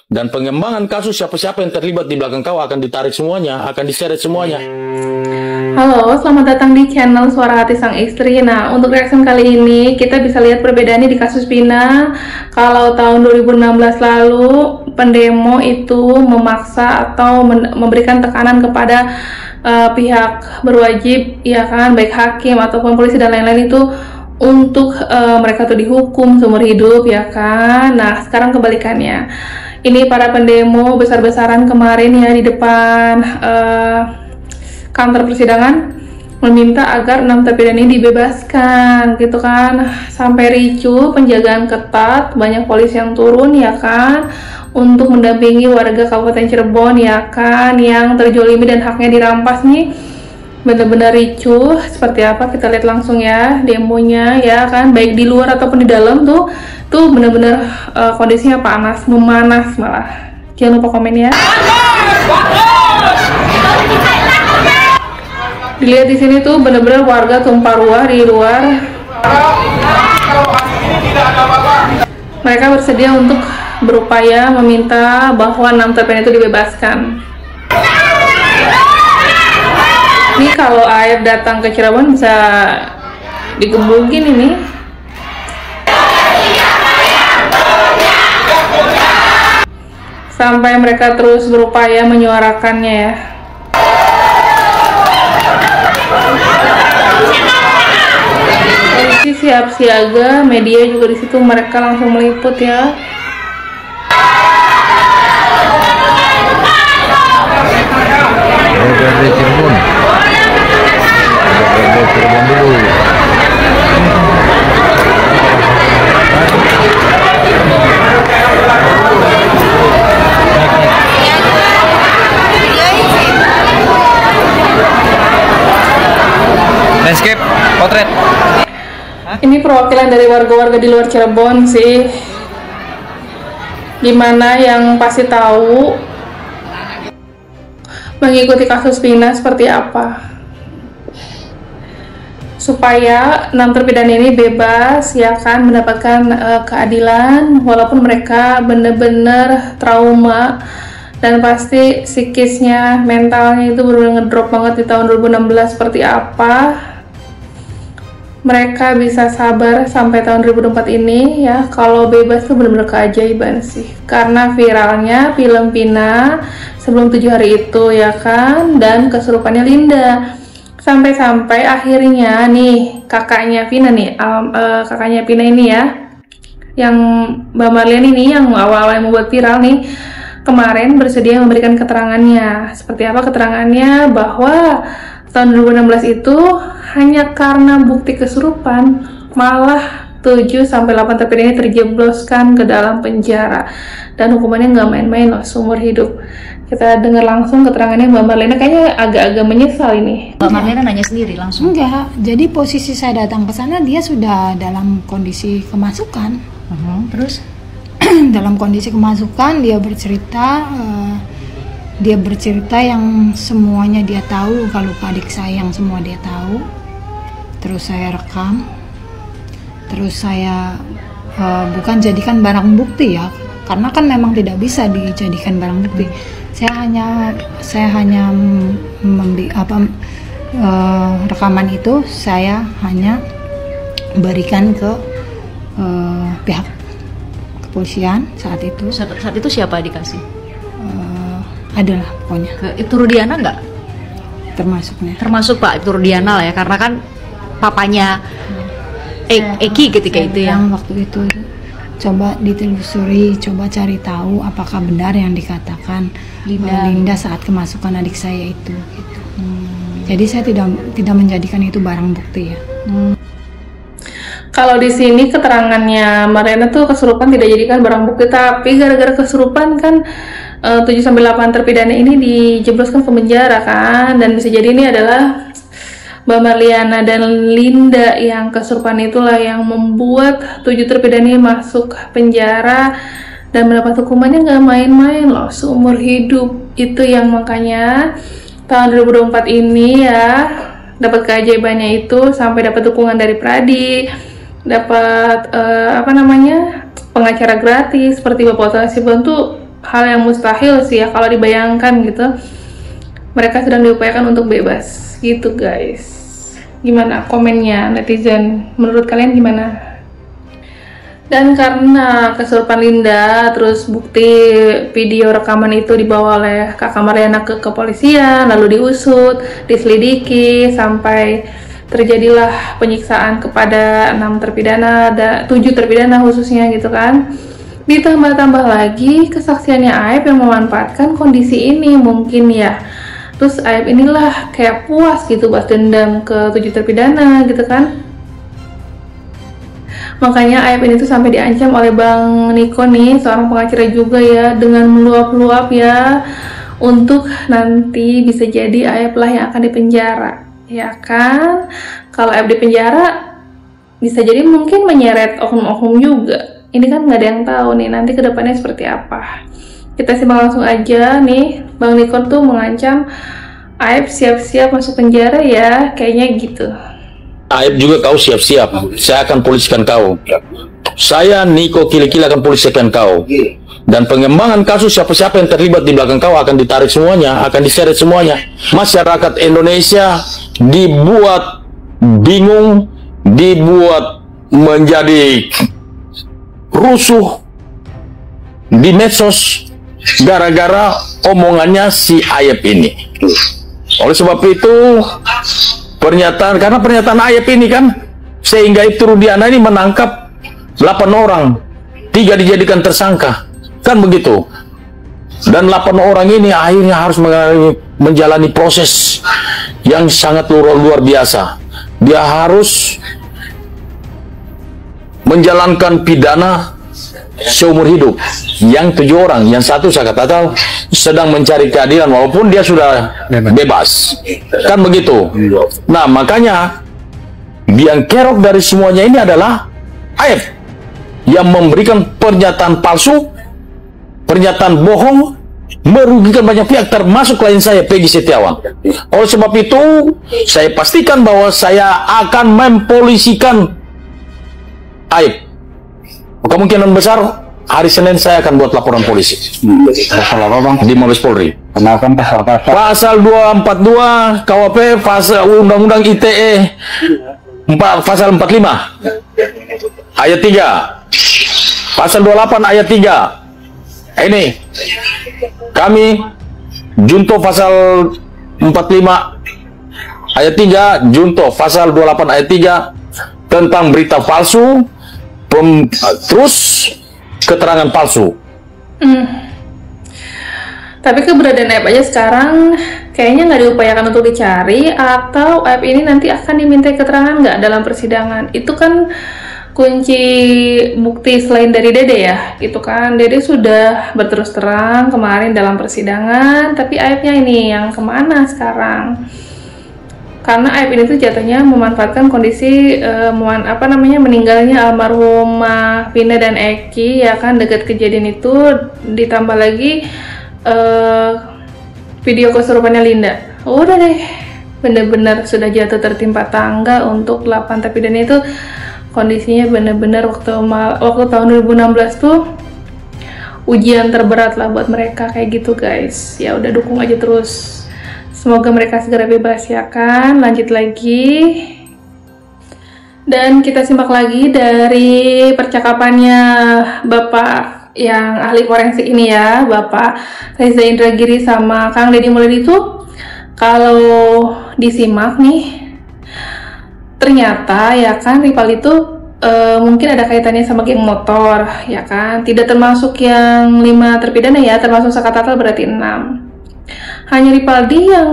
Dan pengembangan kasus siapa-siapa yang terlibat di belakang kau akan ditarik semuanya, akan diseret semuanya. Halo, selamat datang di channel Suara Hati Sang Istri. Nah, untuk reaction kali ini kita bisa lihat perbedaannya di kasus Vina. Kalau tahun 2016 lalu pendemo itu memaksa atau memberikan tekanan kepada pihak berwajib, ya kan, baik hakim ataupun polisi dan lain-lain itu untuk mereka tuh dihukum seumur hidup, ya kan. Nah, sekarang kebalikannya. Ini para pendemo besar-besaran kemarin ya di depan kantor persidangan meminta agar 6 terpidana ini dibebaskan, gitu kan. Sampai ricuh, penjagaan ketat, banyak polisi yang turun, ya kan, untuk mendampingi warga Kabupaten Cirebon, ya kan, yang terjolimi dan haknya dirampas nih. Benar-benar ricuh. Seperti apa kita lihat langsung ya demonya, ya kan, baik di luar ataupun di dalam tuh benar-benar kondisinya panas, memanas malah. Jangan lupa komen ya. Dilihat di sini tuh benar-benar warga tumpah ruah di luar. Mereka bersedia untuk berupaya meminta bahwa 6 terpidana itu dibebaskan. Ini kalau air datang ke Cirebon bisa digebukin ini. Sampai mereka terus berupaya menyuarakannya ya. Polisi siap siaga, media juga di situ, mereka langsung meliput ya. Landscape, potret. Ini perwakilan dari warga-warga di luar Cirebon sih. Gimana yang pasti tahu mengikuti kasus Vina seperti apa. Supaya 6 terpidana ini bebas, ya kan, mendapatkan keadilan walaupun mereka bener-bener trauma. Dan pasti psikisnya, mentalnya itu benar-benar ngedrop banget di tahun 2016 seperti apa. Mereka bisa sabar sampai tahun 2024 ini ya. Kalau bebas tuh benar-benar keajaiban sih. Karena viralnya film Vina sebelum 7 hari itu, ya kan, dan kesurupannya Linda. Sampai-sampai akhirnya nih kakaknya Vina nih, kakaknya Vina ini ya, yang Mbak Marlian ini yang awal-awal membuat viral nih, kemarin bersedia memberikan keterangannya. Seperti apa keterangannya? Bahwa tahun 2016 itu hanya karena bukti kesurupan, malah 7-8 terpidana ini terjebloskan ke dalam penjara. Dan hukumannya nggak main-main loh, seumur hidup. Kita dengar langsung keterangannya Mbak Marlena, kayaknya agak-agak menyesal ini. Mbak Marlena nanya sendiri langsung? Enggak, jadi posisi saya datang ke sana dia sudah dalam kondisi kemasukan. Terus? Dalam kondisi kemasukan dia bercerita yang semuanya dia tahu, kalau adik saya yang semua dia tahu. Terus saya rekam, terus saya bukan jadikan barang bukti ya, karena kan memang tidak bisa dijadikan barang bukti. Saya hanya rekaman itu saya hanya berikan ke pihak kepolisian saat itu. Saat itu siapa dikasih? Adalah pokoknya. Ke Ibtu Rudiana nggak? Termasuknya. Termasuk Pak Ibtu Rudiana lah ya, karena kan papanya Eki ketika itu ya. Waktu itu coba ditelusuri, coba cari tahu apakah benar yang dikatakan Linda saat kemasukan adik saya itu. Gitu. Jadi saya tidak menjadikan itu barang bukti ya. Kalau di sini keterangannya Marlena tuh kesurupan tidak jadikan barang bukti, tapi gara-gara kesurupan kan 7-8 terpidana ini dijebloskan ke penjara kan, dan bisa jadi ini adalah Mbak Marliana dan Linda yang kesurupan itulah yang membuat 7 terpidana ini masuk penjara dan mendapat hukumannya nggak main-main loh, seumur hidup. Itu yang makanya tahun 2024 ini ya dapat keajaibannya itu, sampai dapat dukungan dari Pradi, dapat pengacara gratis seperti Bapak Oto Hasibuan tuh hal yang mustahil sih ya kalau dibayangkan gitu. Mereka sedang diupayakan untuk bebas gitu guys. Gimana komennya netizen? Menurut kalian gimana? Dan karena kesurupan Linda, terus bukti video rekaman itu dibawa oleh Kakak Mariana ke kepolisian, lalu diusut, diselidiki, sampai terjadilah penyiksaan kepada 6 terpidana, 7 terpidana khususnya gitu kan. Ditambah-tambah lagi kesaksiannya Aib yang memanfaatkan kondisi ini mungkin ya. Terus Aib inilah kayak puas gitu buat dendam ke 7 terpidana gitu kan. Makanya Aib ini tuh sampai diancam oleh Bang Niko nih, seorang pengacara juga ya, dengan meluap-luap ya, untuk nanti bisa jadi Aib lah yang akan dipenjara, ya kan? Kalau Aib dipenjara, bisa jadi mungkin menyeret oknum-oknum juga. Ini kan nggak ada yang tahu nih nanti kedepannya seperti apa. Kita simak langsung aja nih, Bang Niko tuh mengancam Aib siap-siap masuk penjara ya, kayaknya gitu. Aib juga kau siap-siap, saya akan polisikan kau. Saya Niko Kilikili akan polisikan kau. Dan pengembangan kasus siapa-siapa yang terlibat di belakang kau akan ditarik semuanya, akan diseret semuanya. Masyarakat Indonesia dibuat bingung, dibuat menjadi rusuh di medsos gara-gara omongannya si Aib ini. Oleh sebab itu, karena pernyataan Aib ini kan, sehingga Ibtu Rudiana ini menangkap 8 orang, 3 dijadikan tersangka, kan begitu. Dan 8 orang ini akhirnya harus menjalani proses yang sangat luar biasa. Dia harus menjalankan pidana seumur hidup. Yang 7 orang, yang 1 saya katakan sedang mencari keadilan walaupun dia sudah bebas, kan begitu. Nah makanya biang kerok dari semuanya ini adalah Aib yang memberikan pernyataan palsu, pernyataan bohong, merugikan banyak pihak termasuk klien saya Peggy Setiawan. Oleh sebab itu saya pastikan bahwa saya akan mempolisikan Aib. Kemungkinan besar hari Senin saya akan buat laporan polisi. Pasal apa bang? Di Mabes Polri. Kenalkan pasal-pasal. Pasal 242 KUHP, pasal Undang-Undang ITE, pasal 45 ayat 3, pasal 28 ayat 3. Ini kami junto pasal 45 ayat 3, junto pasal 28 ayat 3 tentang berita palsu, terus keterangan palsu. Tapi keberadaan Aib aja sekarang kayaknya nggak diupayakan untuk dicari, atau Aib ini nanti akan diminta keterangan nggak dalam persidangan. Itu kan kunci bukti selain dari Dede ya, itu kan Dede sudah berterus terang kemarin dalam persidangan, tapi Aibnya ini yang kemana sekarang? Karena Aib ini tuh jatuhnya memanfaatkan kondisi meninggalnya almarhumah Vina dan Eki ya kan, dekat kejadian itu, ditambah lagi video kesurupannya Linda. Udah deh, bener-bener sudah jatuh tertimpa tangga untuk 8 terpidana itu. Kondisinya bener-bener waktu tahun 2016 tuh ujian terberat lah buat mereka kayak gitu guys. Ya udah, dukung aja terus. Semoga mereka segera bebas ya kan. Lanjut lagi. Dan kita simak lagi dari percakapannya Bapak yang ahli forensik ini ya, Bapak Reza Indragiri sama Kang Deddy Mulyadi itu. Kalau disimak nih, ternyata ya kan rival itu mungkin ada kaitannya sama geng motor ya kan. Tidak termasuk yang 5 terpidana ya, termasuk Sakatatal berarti 6. Hanya Ripaldi yang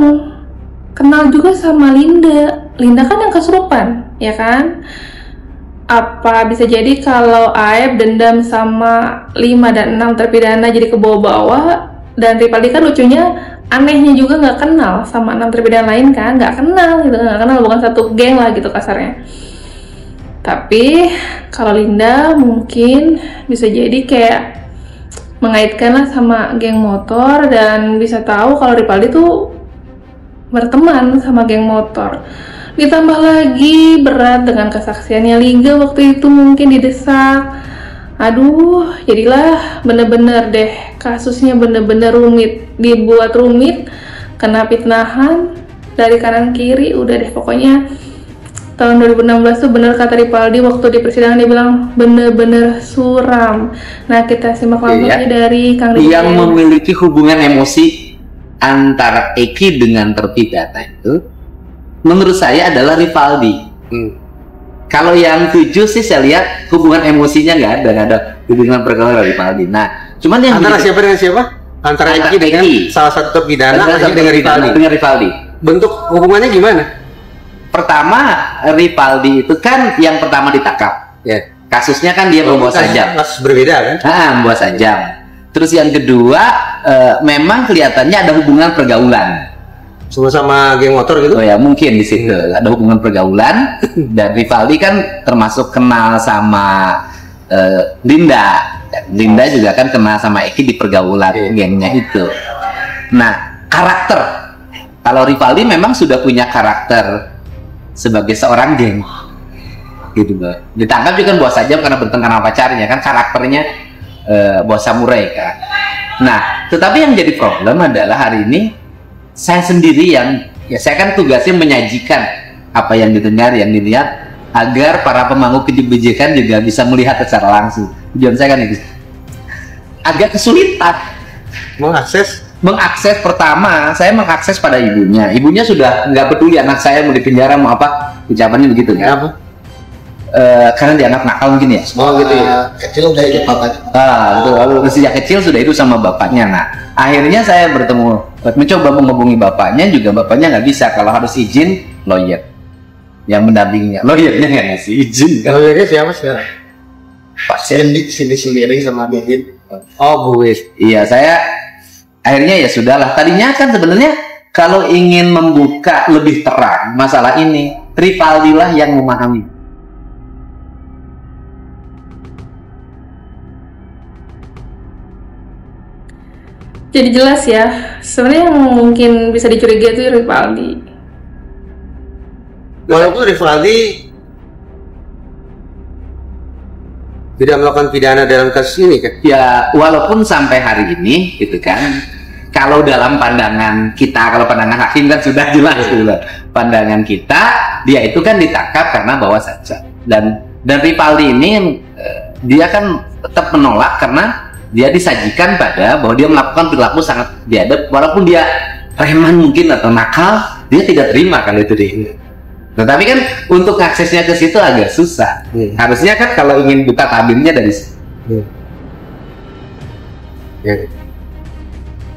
kenal juga sama Linda. Linda kan yang kesurupan ya kan. Apa bisa jadi kalau Aib dendam sama 5 dan 6 terpidana jadi ke bawah-bawah, dan Ripaldi kan lucunya anehnya juga nggak kenal sama 6 terpidana lain kan, nggak kenal gitu, nggak kenal, bukan satu geng lah gitu kasarnya. Tapi kalau Linda mungkin bisa jadi kayak mengaitkan lah sama geng motor, dan bisa tahu kalau Ripaldi tuh berteman sama geng motor. Ditambah lagi berat dengan kesaksiannya Liga waktu itu mungkin didesak. Aduh, jadilah bener-bener deh kasusnya bener-bener rumit, dibuat rumit, kena fitnahan dari kanan kiri, udah deh pokoknya. Tahun 2016 tuh bener kata Ripaldi waktu di persidangan, dia bilang bener-bener suram. Nah, kita simak langsungnya dari Kang Riki. Yang memiliki hubungan emosi antara Eki dengan terpidana itu menurut saya adalah Ripaldi. Kalau yang 7 sih saya lihat hubungan emosinya nggak ada hubungan pergaulan Ripaldi. Nah, cuman yang antara siapa dengan siapa? Antara Eki dengan salah satu terpidana atau dengan Ripaldi? Dengan Ripaldi. Bentuk hubungannya gimana? Pertama, Ripaldi itu kan yang pertama ditangkap. Ya. Kasusnya kan dia membawa sajam. Kasus berbeda kan? Membawa sajam. Terus yang kedua, memang kelihatannya ada hubungan pergaulan. Sama geng motor gitu? Oh ya, mungkin di situ ada hubungan pergaulan. Dan Ripaldi kan termasuk kenal sama Linda. Linda juga kan kenal sama Eki di pergaulan gengnya itu. Nah, karakter. Kalau Ripaldi memang sudah punya karakter sebagai seorang geng, gitu loh. Ditangkap juga kan bawa sajam karena bertengkar sama pacarnya, kan karakternya bawa samurai kan. Nah, tetapi yang jadi problem adalah hari ini saya sendiri yang, ya saya kan tugasnya menyajikan apa yang didengar, yang dilihat, agar para pemangku kebijakan juga bisa melihat secara langsung. Tujuan saya kan itu. Agak kesulitan mengakses. Pertama, saya mengakses pada ibunya. Ibunya sudah nggak peduli anak saya mau dipenjara mau apa, ucapannya begitu kan? Apa? Karena dianggap nakal mungkin ya. Oh gitu ya. Kecil udah hidup bapaknya. Lalu sejak kecil sudah itu sama bapaknya. Nah, akhirnya saya mencoba menghubungi bapaknya, juga bapaknya nggak bisa. Kalau harus izin lawyer yang mendampinginya. Lawyernya nggak ngasih izin. Lawyernya siapa sekarang? Pak Sendik sendiri sama Bibit. Oh, Bu Wis. Iya, saya akhirnya ya sudahlah. Tadinya kan sebenarnya kalau ingin membuka lebih terang masalah ini, Ripaldi lah yang memahami. Jadi jelas ya, sebenarnya yang mungkin bisa dicurigai itu Ripaldi. Walaupun Ripaldi tidak melakukan pidana dalam kasus ini kan? Ya, walaupun sampai hari ini gitu kan, kalau dalam pandangan kita, kalau pandangan hakim kan sudah jelas gitu. Pandangan kita, dia itu kan ditangkap karena bawa sajam. Dan Ripaldi ini dia kan tetap menolak karena dia disajikan pada bahwa dia melakukan perilaku sangat biadab, walaupun dia preman mungkin atau nakal, dia tidak terima kalau itu dia. Tetapi kan untuk aksesnya ke situ agak susah. Harusnya kan kalau ingin buka tabirnya dari situ.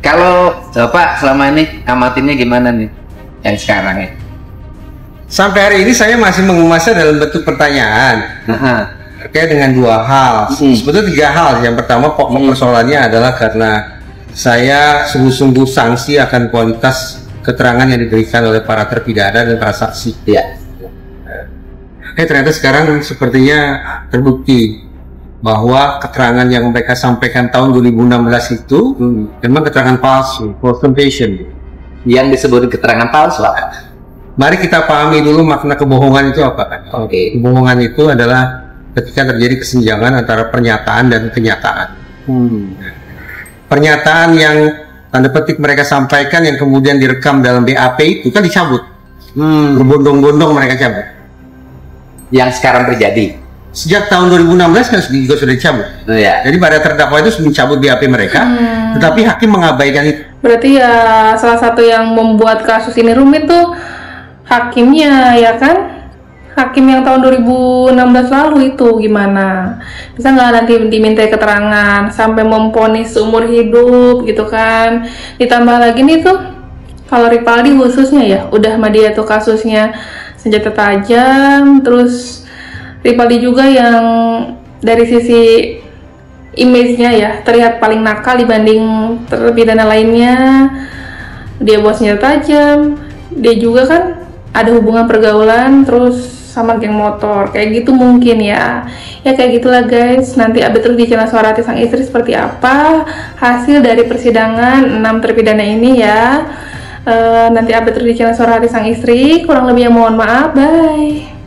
Kalau Bapak selama ini amatinnya gimana nih yang sekarang ya? Sampai hari ini saya masih mengemasnya dalam bentuk pertanyaan. Terkait dengan dua hal, sebetulnya 3 hal. Yang pertama, pokok persoalannya adalah karena saya sungguh-sungguh sanksi akan kualitas keterangan yang diberikan oleh para terpidana dan para saksi. Ya. Ternyata sekarang sepertinya terbukti bahwa keterangan yang mereka sampaikan tahun 2016 itu memang keterangan palsu, false confession. Yang disebut keterangan palsu apa? Mari kita pahami dulu makna kebohongan itu apa. Kebohongan itu adalah ketika terjadi kesenjangan antara pernyataan dan kenyataan. Pernyataan yang tanda petik mereka sampaikan yang kemudian direkam dalam BAP itu kan dicabut. Berbondong-bondong mereka cabut. Yang sekarang terjadi. Sejak tahun 2016 kan juga sudah dicabut. Jadi para terdakwa itu mencabut BAP mereka, tetapi hakim mengabaikan itu. Berarti ya salah satu yang membuat kasus ini rumit tuh hakimnya, ya kan? Hakim yang tahun 2016 lalu itu gimana? Bisa nggak nanti diminta keterangan sampai memvonis seumur hidup gitu kan? Ditambah lagi nih tuh, kalau Ripaldi khususnya ya, udah sama dia tuh kasusnya senjata tajam, terus Ripaldi juga yang dari sisi image-nya ya terlihat paling nakal dibanding terpidana lainnya. Dia bawa senjata tajam, dia juga kan ada hubungan pergaulan terus sama geng motor, kayak gitu mungkin ya kayak gitulah guys. Nanti update terus di channel Suara Hati Sang Istri seperti apa hasil dari persidangan 6 terpidana ini ya. Nanti update terus di channel Suara Hati Sang Istri. Kurang lebihnya mohon maaf, bye.